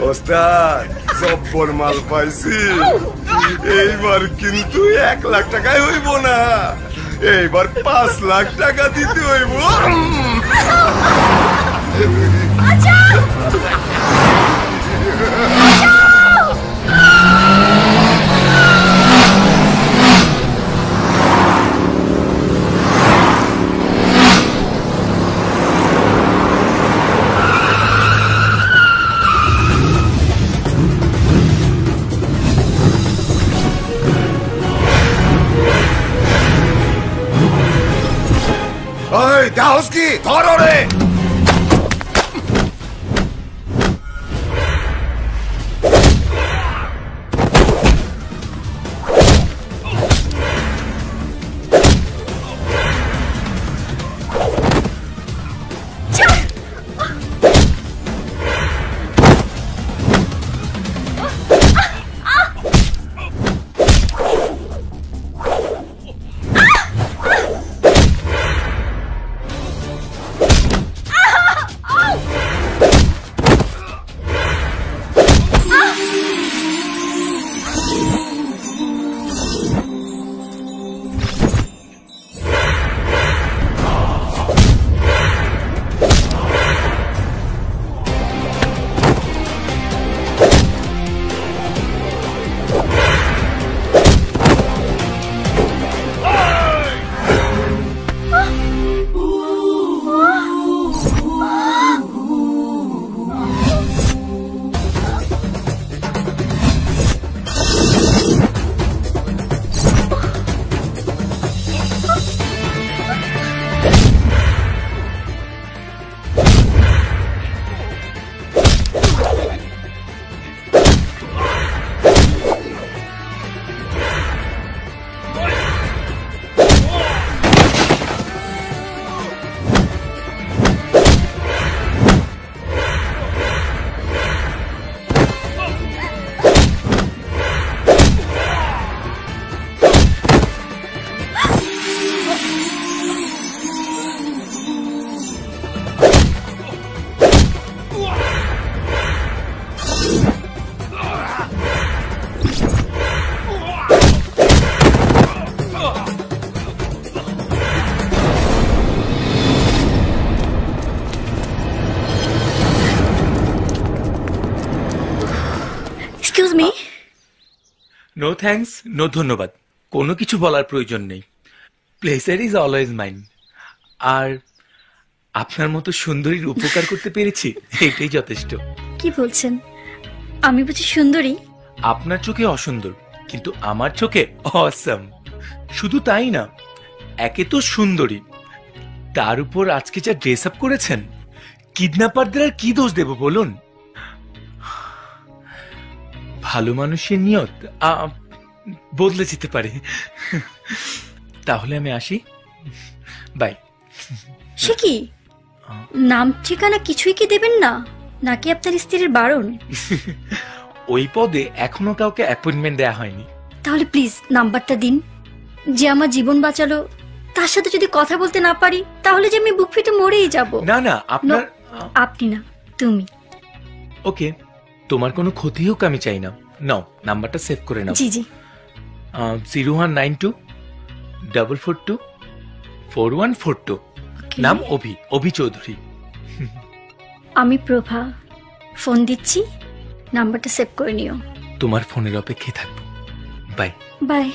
ওস্তাদ জব্বর মাল পাইছি। এইবার কিন্তু 1 লাখ টাকায় হইব না, এইবার 5 লাখ টাকা দিতে হইব। দাওস কি ধরো রে। নো থ্যাঙ্কস, নো ধন্যবাদ, কোনো কিছু বলার প্রয়োজন নেই। Pleasure is always mine. আর আপনার মতো সুন্দরীর উপকার করতে পেরেছি, এটাই যথেষ্ট। কি বলছেন? আমি বুঝি সুন্দরী? আপনার চোখে অসুন্দর, কিন্তু আমার চোখে অসাম। শুধু তাই না, একে তো সুন্দরী, তার উপর আজকে যা ড্রেস আপ করেছেন, কিডন্যাপারদের আর কি দোষ দেব বলুন? ভালো মানুষের নিয়ত বদলে যেতে পারে। তাহলে আমি আসি, বাই। সে কি, নাম ঠিকানা কিছুই কি দেবেন না, নাকি আপনার স্ত্রীর বারণ? ওই পদে এখনো কাউকে অ্যাপয়েন্টমেন্ট দেয়া হয়নি। তাহলে প্লিজ নাম্বারটা দিন। যে আমার জীবন বাঁচালো, তার সাথে যদি কথা বলতে না পারি, তাহলে যে আমি বুক ফেটে মরেই যাব। না না, আপনার আপনি না, তুমি। ওকে, তোমার কোনো ক্ষতি হোক আমি চাই না। নাও, নাম্বারটা সেভ করে নাও। জি জি। 019244244142। নাম অভি চৌধুরী। আমি প্রভা, ফোন দিচ্ছি, নাম্বারটা সেভ করে নিও। তোমার ফোনের অপেক্ষায় থাকবো। Bye bye.